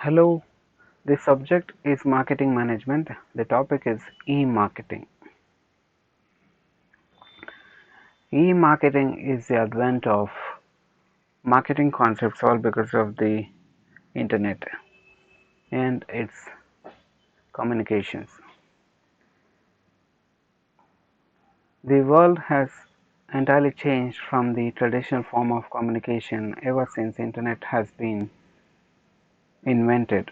Hello, the subject is marketing management. The topic is e-marketing. E-marketing is the advent of marketing concepts all because of the internet and its communications. The world has entirely changed from the traditional form of communication ever since internet has been invented.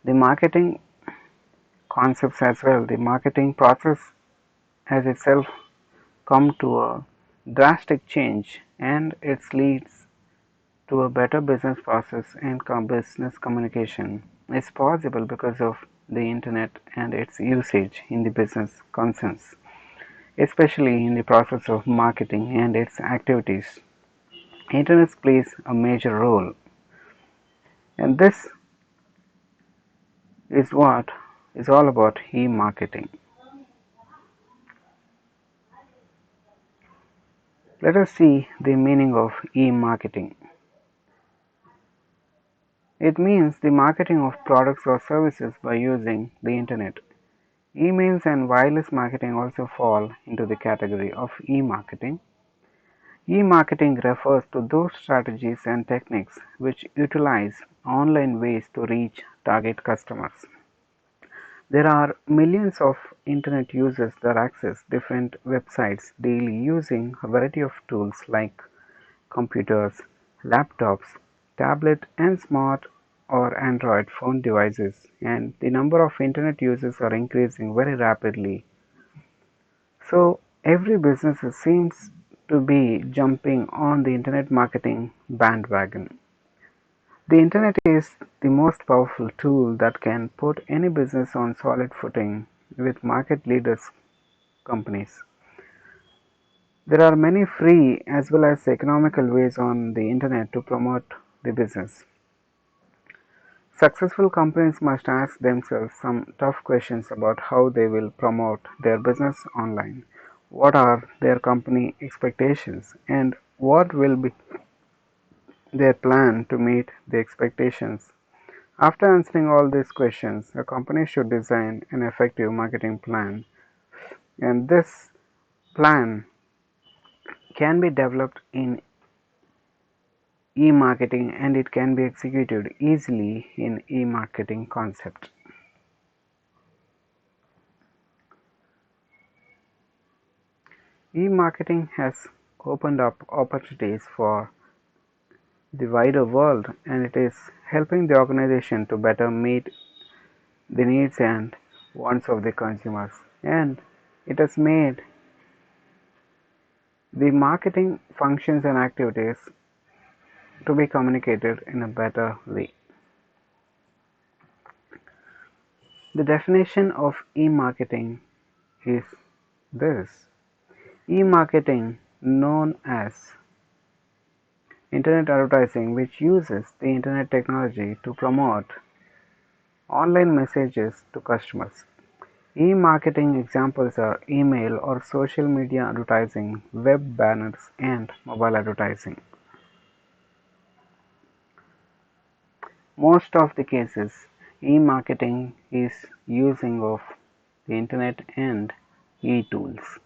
The marketing concepts as well, the marketing process has itself come to a drastic change and it leads to a better business process and business communication is possible because of the internet and its usage in the business concerns, especially in the process of marketing and its activities. Internet plays a major role, and this is what is all about e-marketing. Let us see the meaning of e-marketing. It means the marketing of products or services by using the internet. Emails and wireless marketing also fall into the category of e-marketing. E-marketing refers to those strategies and techniques which utilize online ways to reach target customers. There are millions of internet users that access different websites daily using a variety of tools like computers, laptops, tablet and smart or Android phone devices, and the number of internet users are increasing very rapidly. So every business seems to be jumping on the internet marketing bandwagon. The internet is the most powerful tool that can put any business on solid footing with market leaders companies. There are many free as well as economical ways on the internet to promote the business. Successful companies must ask themselves some tough questions about how they will promote their business online. What are their company expectations and what will be their plan to meet the expectations? After answering all these questions, a company should design an effective marketing plan, and this plan can be developed in e-marketing and it can be executed easily in e-marketing concept. E-marketing has opened up opportunities for the wider world and it is helping the organization to better meet the needs and wants of the consumers, and it has made the marketing functions and activities to be communicated in a better way. The definition of e-marketing is this: e-marketing, known as internet advertising, which uses the internet technology to promote online messages to customers. E-marketing examples are email or social media advertising, web banners, and mobile advertising. Most of the cases, e-marketing is using of the internet and e-tools.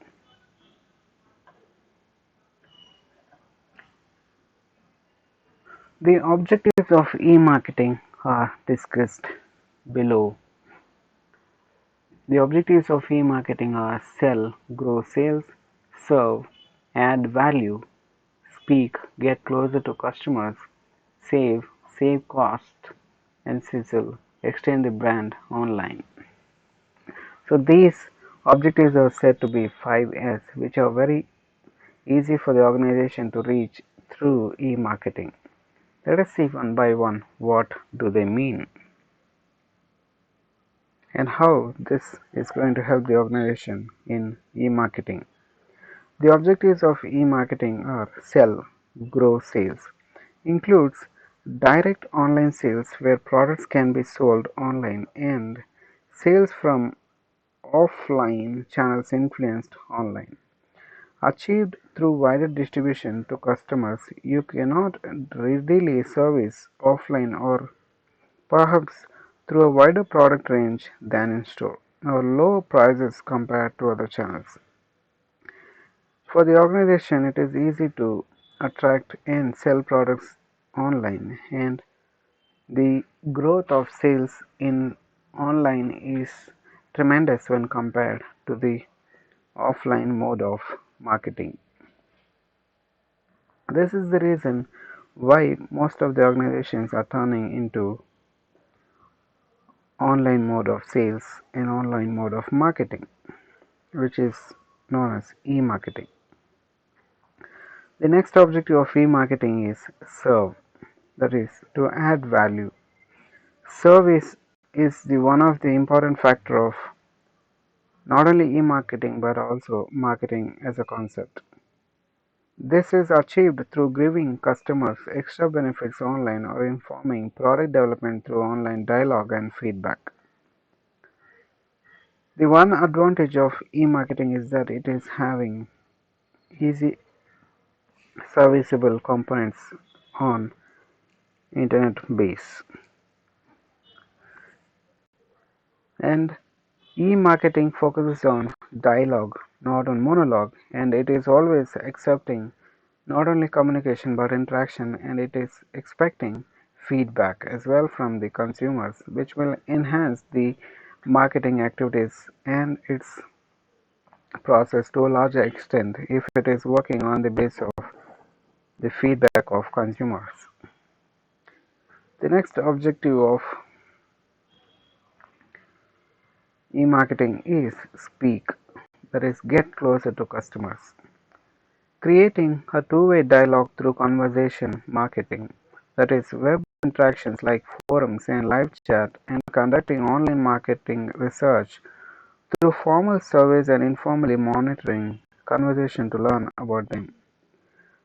The objectives of e-marketing are discussed below. The objectives of e-marketing are sell, grow sales, serve, add value, speak, get closer to customers, save cost, and sizzle, extend the brand online. So these objectives are said to be 5S, which are very easy for the organization to reach through e-marketing. Let us see one by one what do they mean and how this is going to help the organization in e-marketing. The objectives of e-marketing are sell, grow sales, includes direct online sales where products can be sold online and sales from offline channels influenced online. Achieved through wider distribution to customers, you cannot readily service offline or perhaps through a wider product range than in store, or lower prices compared to other channels. For the organization, it is easy to attract and sell products online, and the growth of sales in online is tremendous when compared to the offline mode of marketing. This is the reason why most of the organizations are turning into online mode of sales and online mode of marketing, which is known as e-marketing. The next objective of e-marketing is serve, that is to add value. Service is the one of the important factor of not only e-marketing but also marketing as a concept. This is achieved through giving customers extra benefits online or informing product development through online dialogue and feedback. The one advantage of e-marketing is that it is having easy serviceable components on internet base, and e-marketing focuses on dialogue, not on monologue, and it is always accepting not only communication but interaction, and it is expecting feedback as well from the consumers, which will enhance the marketing activities and its process to a larger extent if it is working on the basis of the feedback of consumers. The next objective of e-marketing is speak, that is get closer to customers. Creating a two-way dialogue through conversation marketing, that is web interactions like forums and live chat, and conducting online marketing research through formal surveys and informally monitoring conversation to learn about them.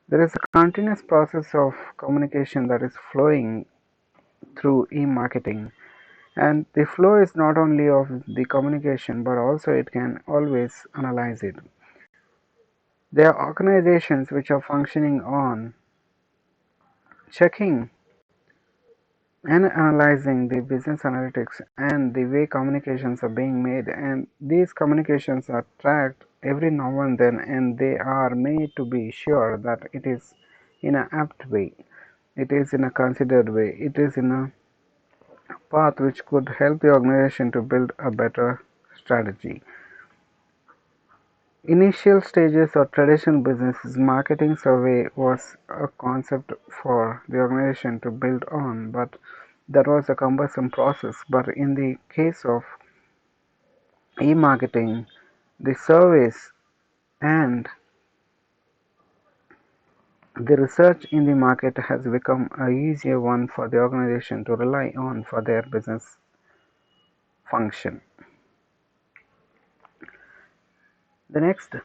There is a continuous process of communication that is flowing through e-marketing, and the flow is not only of the communication but also it can always analyze it. There are organizations which are functioning on checking and analyzing the business analytics and the way communications are being made, and these communications are tracked every now and then, and they are made to be sure that it is in an apt way, it is in a considered way, it is in a path which could help the organization to build a better strategy. Initial stages of traditional business marketing survey was a concept for the organization to build on, but that was a cumbersome process. But in the case of e-marketing, the surveys and the research in the market has become a easier one for the organization to rely on for their business function. The next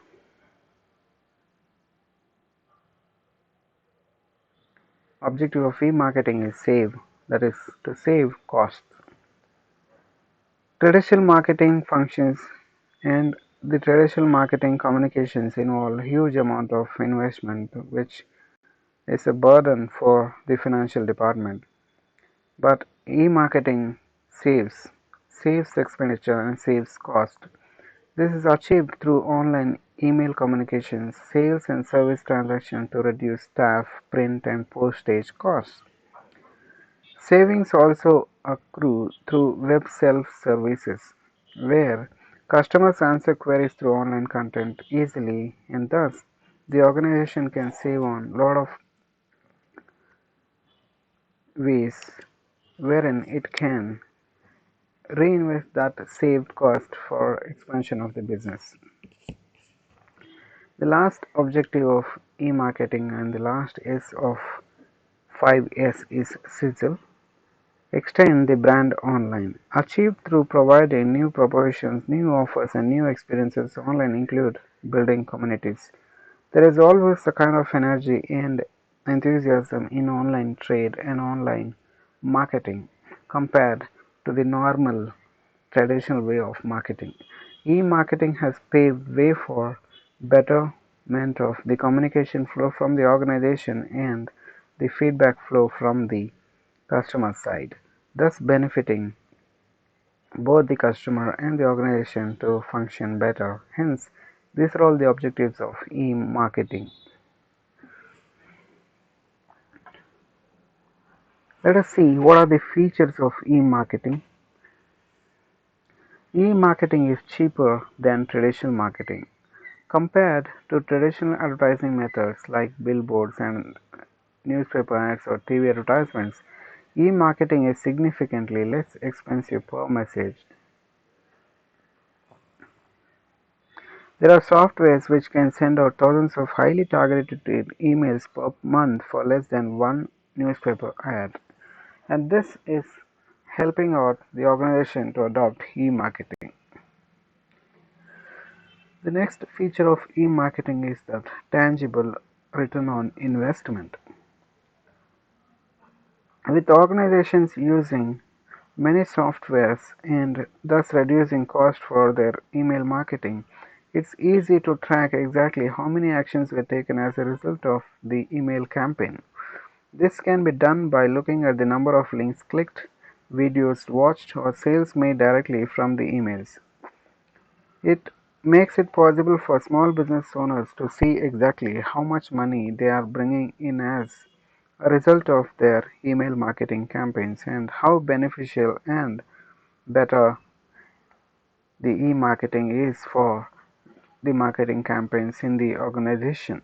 objective of e-marketing is save, that is to save costs. Traditional marketing functions and the traditional marketing communications involve huge amount of investment, which is a burden for the financial department. But e-marketing saves expenditure and saves cost. This is achieved through online email communications, sales and service transactions to reduce staff, print and postage costs. Savings also accrue through web self-services, where customers answer queries through online content easily, and thus the organization can save on a lot of ways wherein it can reinvest that saved cost for expansion of the business. The last objective of e-marketing and the last S of 5S is sizzle. Extend the brand online. Achieved through providing new propositions, new offers, and new experiences online include building communities. There is always a kind of energy and enthusiasm in online trade and online marketing compared to the normal traditional way of marketing. E-marketing has paved way for betterment of the communication flow from the organization and the feedback flow from the customer side. thus benefiting both the customer and the organization to function better. Hence, these are all the objectives of e-marketing. Let us see what are the features of e-marketing. E-marketing is cheaper than traditional marketing. Compared to traditional advertising methods like billboards and newspaper ads or TV advertisements, e-marketing is significantly less expensive per message. There are softwares which can send out thousands of highly targeted emails per month for less than one newspaper ad, and this is helping out the organization to adopt e-marketing. The next feature of e-marketing is that tangible return on investment. With organizations using many softwares and thus reducing cost for their email marketing, it's easy to track exactly how many actions were taken as a result of the email campaign. This can be done by looking at the number of links clicked, videos watched, or sales made directly from the emails. It makes it possible for small business owners to see exactly how much money they are bringing in as a result of their email marketing campaigns and how beneficial and better the e-marketing is for the marketing campaigns in the organization.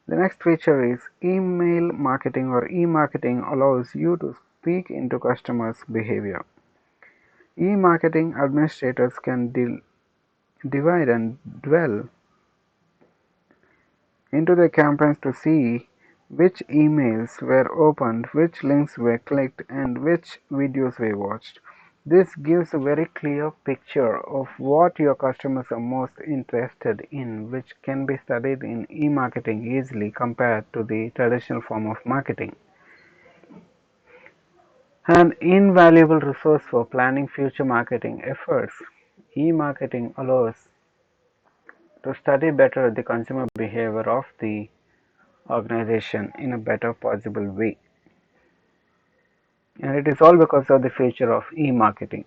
The next feature is email marketing or e-marketing allows you to speak into customers' behavior. E-marketing administrators can divide and dwell into the campaigns to see which emails were opened, which links were clicked, and which videos were watched. This gives a very clear picture of what your customers are most interested in, which can be studied in e-marketing easily compared to the traditional form of marketing. An invaluable resource for planning future marketing efforts, e-marketing allows to study better the consumer behavior of the organization in a better possible way. And it is all because of the feature of e-marketing.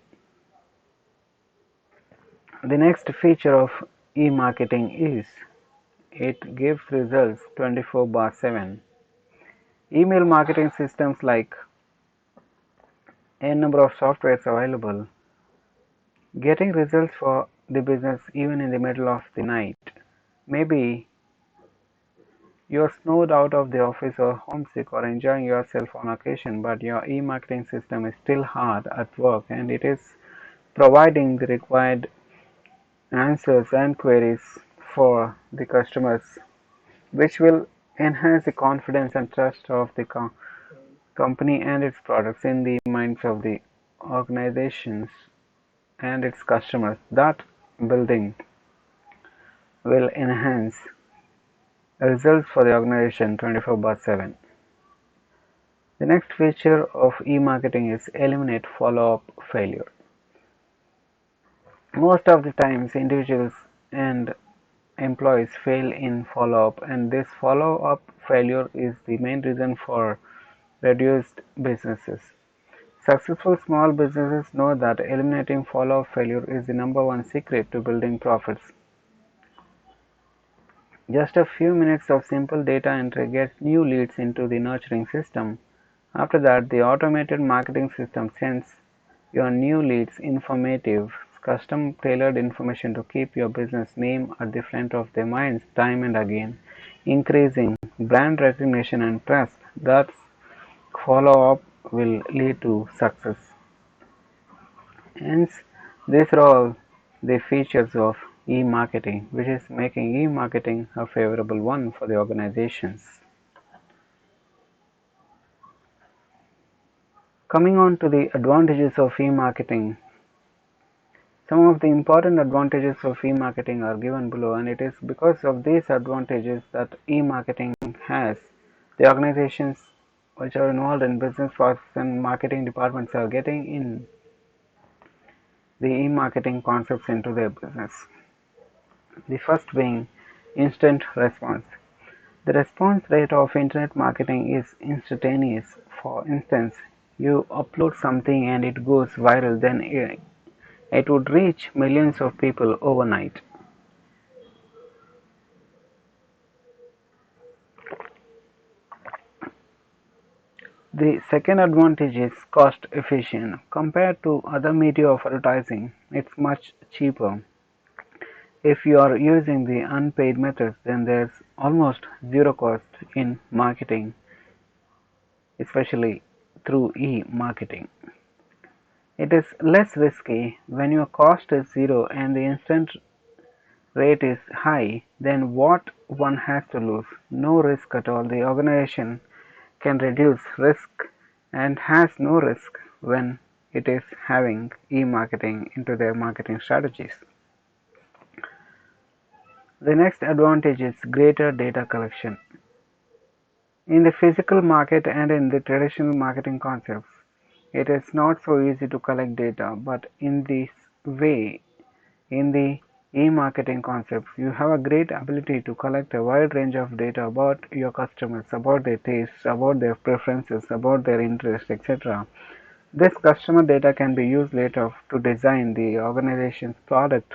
The next feature of e-marketing is it gives results 24/7. Email marketing systems like a number of softwares available, getting results for the business even in the middle of the night. Maybe you're snowed out of the office or homesick or enjoying yourself on occasion, but your e-marketing system is still hard at work and it is providing the required answers and queries for the customers, which will enhance the confidence and trust of the company and its products in the minds of the organizations and its customers. That building will enhance results for the organization 24/7. The next feature of e-marketing is eliminate follow-up failure. Most of the times individuals and employees fail in follow-up, and this follow-up failure is the main reason for reduced businesses. Successful small businesses know that eliminating follow-up failure is the number one secret to building profits. Just a few minutes of simple data entry gets new leads into the nurturing system. After that, the automated marketing system sends your new leads informative, custom tailored information to keep your business name at the front of their minds time and again, increasing brand recognition and trust. That follow up will lead to success. Hence, these are all the features of e-marketing, which is making e-marketing a favorable one for the organizations. Coming on to the advantages of e-marketing, some of the important advantages of e-marketing are given below, and it is because of these advantages that e-marketing has. The organizations which are involved in business process and marketing departments are getting in the e-marketing concepts into their business. The first being instant response. The response rate of internet marketing is instantaneous. For instance, you upload something and it goes viral, then it would reach millions of people overnight. The second advantage is cost efficient. Compared to other media of advertising, it's much cheaper. If you are using the unpaid methods, then there's almost zero cost in marketing, especially through e-marketing. It is less risky when your cost is zero and the instant rate is high, then what one has to lose? No risk at all. The organization can reduce risk and has no risk when it is having e-marketing into their marketing strategies. The next advantage is greater data collection. In the physical market and in the traditional marketing concepts, it is not so easy to collect data, but in this way, in the e-marketing concepts, you have a great ability to collect a wide range of data about your customers, about their tastes, about their preferences, about their interests, etc. This customer data can be used later to design the organization's product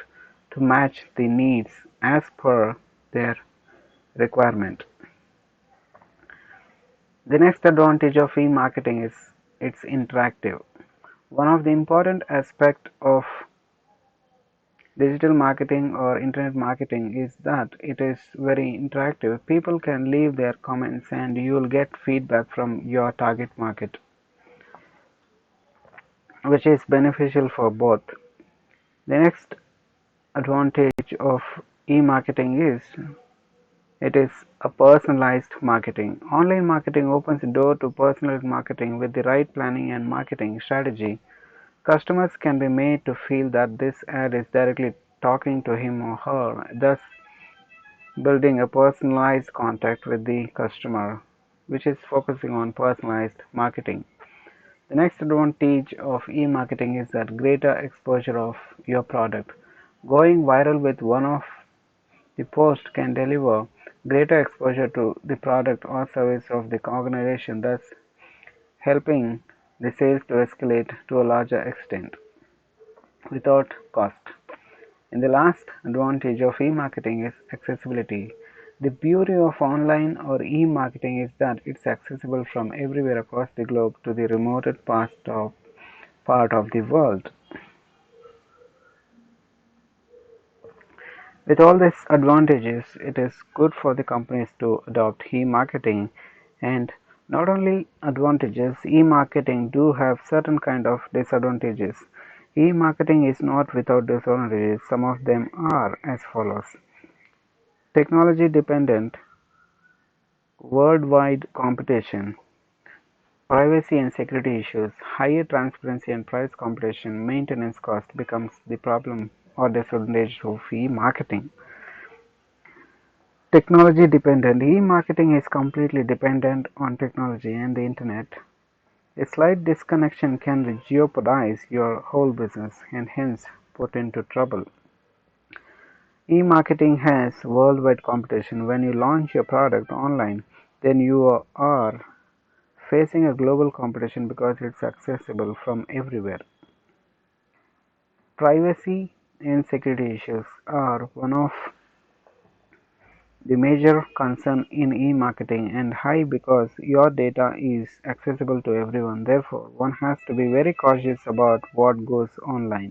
to match the needs as per their requirement. The next advantage of e-marketing is it's interactive. One of the important aspects of digital marketing or internet marketing is that it is very interactive. People can leave their comments and you will get feedback from your target market, which is beneficial for both. The next advantage of e-marketing is it is a personalized marketing. Online marketing opens the door to personalized marketing with the right planning and marketing strategy. Customers can be made to feel that this ad is directly talking to him or her, thus building a personalized contact with the customer, which is focusing on personalized marketing. The next advantage of e-marketing is that greater exposure of your product. Going viral with one of the posts can deliver greater exposure to the product or service of the organization, thus helping the sales to escalate to a larger extent without cost. And the last advantage of e-marketing is accessibility. The beauty of online or e-marketing is that it's accessible from everywhere across the globe to the remote part of the world. With all these advantages, it is good for the companies to adopt e-marketing. And not only advantages, e-marketing do have certain kind of disadvantages. E-marketing is not without disadvantages. Some of them are as follows. Technology dependent, worldwide competition, privacy and security issues, higher transparency and price competition, maintenance cost becomes the problem or disadvantage of e-marketing. Technology dependent. E-marketing is completely dependent on technology and the internet. A slight disconnection can jeopardize your whole business and hence put into trouble. E-marketing has worldwide competition. When you launch your product online, then you are facing a global competition because it's accessible from everywhere. Privacy and security issues are one of the major concern in e-marketing and high because your data is accessible to everyone. Therefore, one has to be very cautious about what goes online.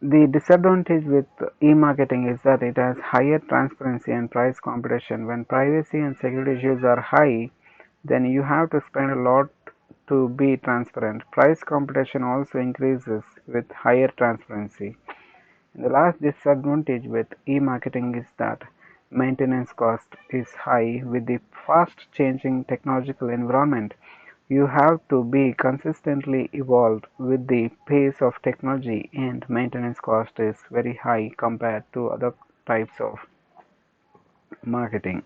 The disadvantage with e-marketing is that it has higher transparency and price competition. When privacy and security issues are high, then you have to spend a lot to be transparent. Price competition also increases with higher transparency. And the last disadvantage with e-marketing is that maintenance cost is high. With the fast changing technological environment, you have to be consistently evolved with the pace of technology and maintenance cost is very high compared to other types of marketing.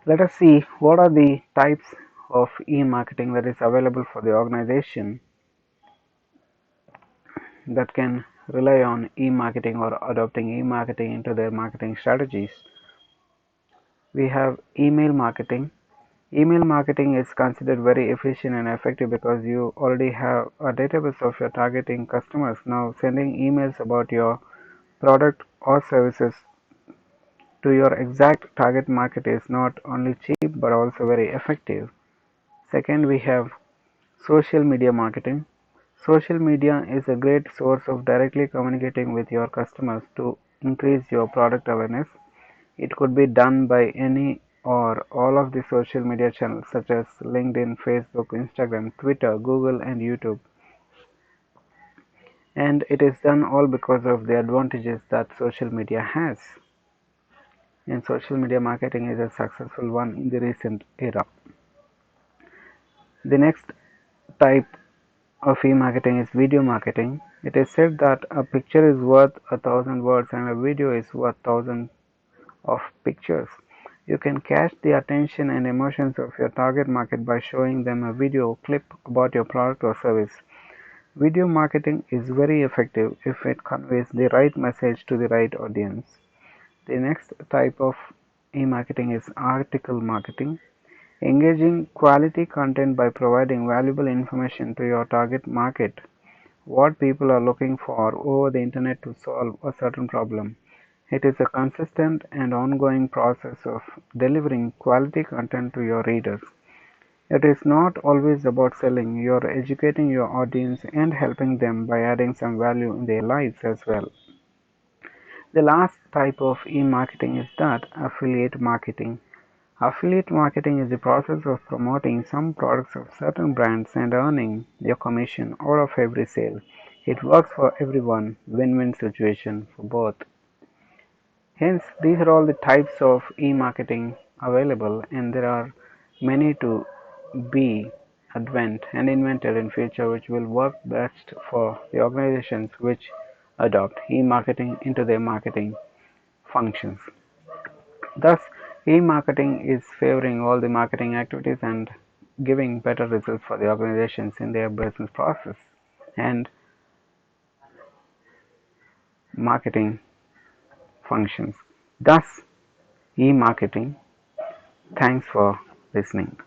Let us see what are the types of e-marketing that is available for the organization that can rely on e-marketing or adopting e-marketing into their marketing strategies. We have email marketing. Email marketing is considered very efficient and effective because you already have a database of your targeting customers. Now, sending emails about your product or services to your exact target market is not only cheap but also very effective. Second, we have social media marketing. Social media is a great source of directly communicating with your customers to increase your product awareness. It could be done by any or all of the social media channels such as LinkedIn, Facebook, Instagram, Twitter, Google, and YouTube. And it is done all because of the advantages that social media has. And social media marketing is a successful one in the recent era. The next type of e-marketing is video marketing. It is said that a picture is worth 1,000 words and a video is worth 1,000 of pictures. You can catch the attention and emotions of your target market by showing them a video clip about your product or service. Video marketing is very effective if it conveys the right message to the right audience. The next type of e-marketing is article marketing. Engaging quality content by providing valuable information to your target market, what people are looking for over the internet to solve a certain problem. It is a consistent and ongoing process of delivering quality content to your readers. It is not always about selling, you are educating your audience and helping them by adding some value in their lives as well. The last type of e-marketing is that affiliate marketing. Affiliate marketing is the process of promoting some products of certain brands and earning your commission out of every sale. It works for everyone, win-win situation for both. Hence, these are all the types of e-marketing available, and there are many to be and invented in future which will work best for the organizations which adopt e-marketing into their marketing functions. Thus, e-marketing is favoring all the marketing activities and giving better results for the organizations in their business process and marketing functions. Thus, e-marketing. Thanks for listening.